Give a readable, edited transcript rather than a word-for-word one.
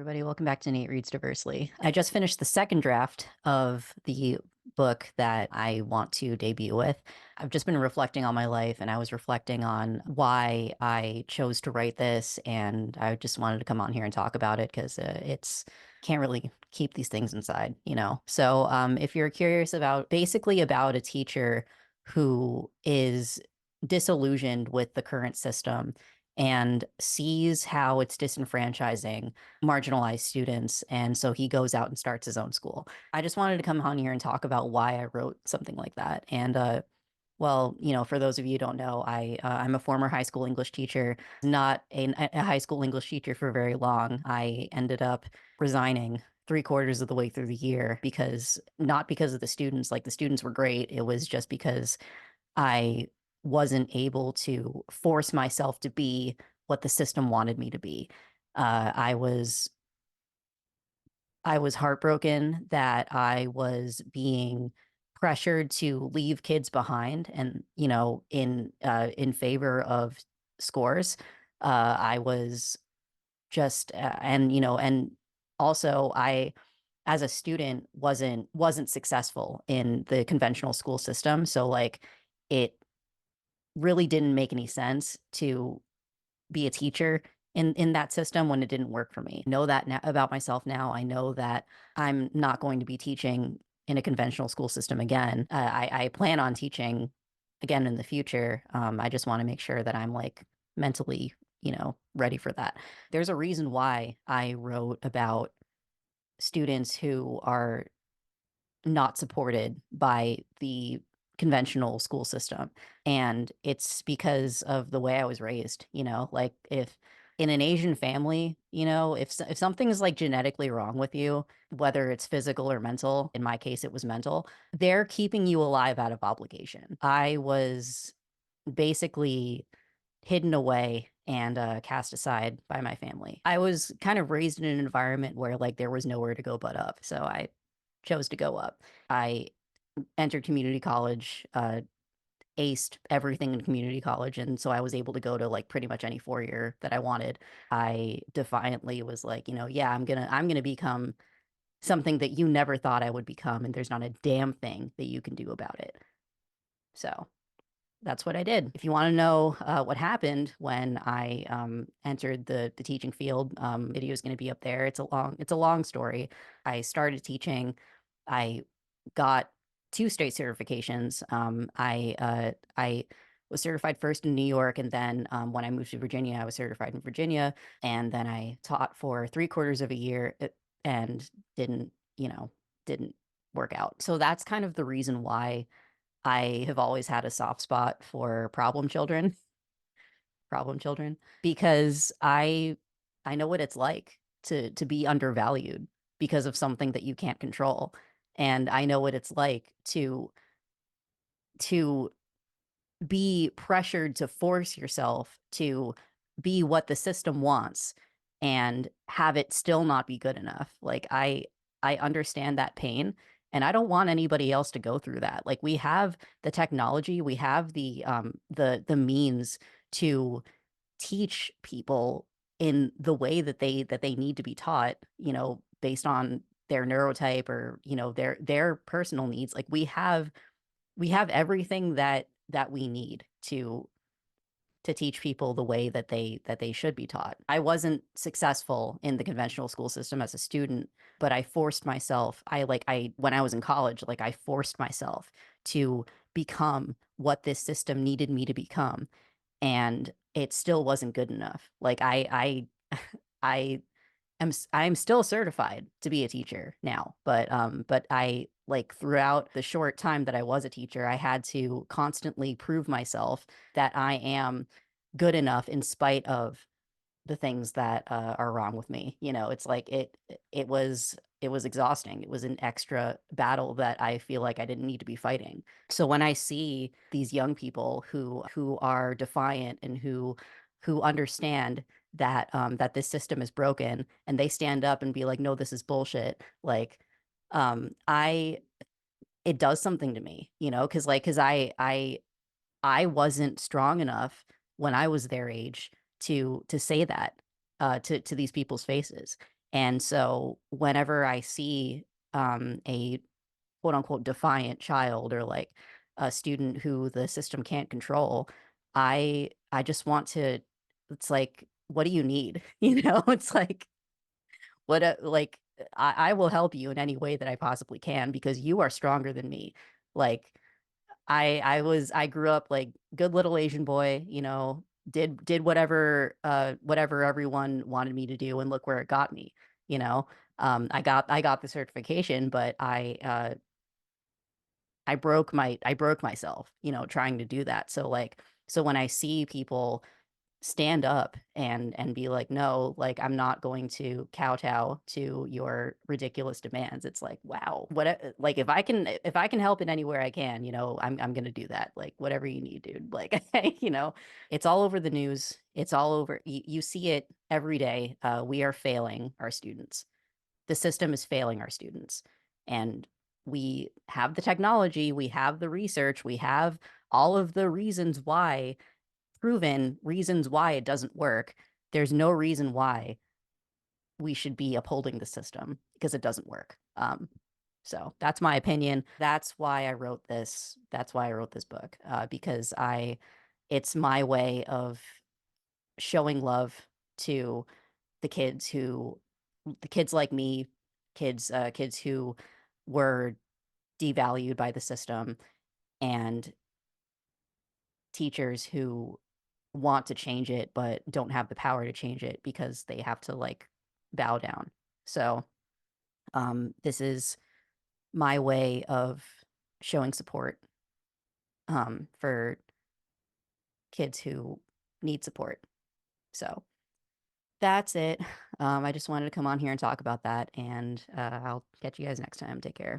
everybody. Welcome back to Nate Reads Diversely. I just finished the second draft of the book that I want to debut with. I've just been reflecting on my life and I was reflecting on why I chose to write this. And I just wanted to come on here and talk about it because it's can't really keep these things inside. So if you're curious about basically about a teacher who is disillusioned with the current system and sees how it's disenfranchising marginalized students. And so he goes out and starts his own school. I just wanted to come on here and talk about why I wrote something like that. And for those of you who don't know, I'm a former high school English teacher, not a high school English teacher for very long. I ended up resigning three-quarters of the way through the year because not because of the students, like the students were great. It was just because I wasn't able to force myself to be what the system wanted me to be. I was heartbroken that I was being pressured to leave kids behind and, in favor of scores. I was just and also I as a student wasn't successful in the conventional school system. So like it really didn't make any sense to be a teacher in that system when it didn't work for me. I know that now about myself now. I know that I'm not going to be teaching in a conventional school system again. I plan on teaching again in the future. I just want to make sure that I'm like mentally, ready for that. There's a reason why I wrote about students who are not supported by the conventional school system. And it's because of the way I was raised, like if in an Asian family, if something's like genetically wrong with you, whether it's physical or mental, in my case it was mental, they're keeping you alive out of obligation. I was basically hidden away and cast aside by my family. I was kind of raised in an environment where like there was nowhere to go but up. So I chose to go up. I entered community college, aced everything in community college, and so I was able to go to like pretty much any four-year that I wanted. I defiantly was like, yeah, I'm gonna become something that you never thought I would become, and there's not a damn thing that you can do about it. So that's what I did. If you want to know what happened when I entered the teaching field, video is going to be up there. It's a long story. I started teaching. I got two state certifications. I was certified first in New York, and then when I moved to Virginia, I was certified in Virginia, and then I taught for three-quarters of a year and didn't, didn't work out. So that's kind of the reason why I have always had a soft spot for problem children, because I know what it's like to be undervalued because of something that you can't control. And I know what it's like to be pressured to force yourself to be what the system wants and have it still not be good enough. Like I understand that pain and I don't want anybody else to go through that. Like we have the technology, we have the means to teach people in the way that they need to be taught, based on their neurotype or, their personal needs. Like we have everything that we need to teach people the way that they should be taught. I wasn't successful in the conventional school system as a student, but I forced myself. I when I was in college, like I forced myself to become what this system needed me to become, and it still wasn't good enough. Like I I'm still certified to be a teacher now, but I like throughout the short time that I was a teacher, I had to constantly prove myself that I am good enough in spite of the things that are wrong with me. It's like it was exhausting. It was an extra battle that I feel like I didn't need to be fighting. So when I see these young people who are defiant and who understand that this system is broken and they stand up and be like, no, this is bullshit. Like, I it does something to me, because I wasn't strong enough when I was their age to say that to these people's faces. And so whenever I see a quote unquote defiant child or like a student who the system can't control, I just want to, it's like, what do you need? You know, it's like like I will help you in any way that I possibly can because you are stronger than me. Like I grew up like good little Asian boy, you know, did whatever everyone wanted me to do and look where it got me, you know. I got the certification, but I broke myself, you know, trying to do that. So like so when I see people stand up and be like, no, like I'm not going to kowtow to your ridiculous demands. It's like, wow, like if I can help in anywhere I can, you know, I'm gonna do that. Like whatever you need, dude. Like you know, it's all over the news. It's all over. You see it every day. We are failing our students. The system is failing our students, and we have the technology, we have the research, we have all of the reasons why proven reasons why it doesn't work. There's no reason why we should be upholding the system because it doesn't work. So that's my opinion. That's why I wrote this. That's why I wrote this book because it's my way of showing love to the kids who, the kids like me, kids who were devalued by the system, and teachers who want to change it but don't have the power to change it because they have to like bow down. So, this is my way of showing support for kids who need support. So that's it. I just wanted to come on here and talk about that, and I'll catch you guys next time. Take care.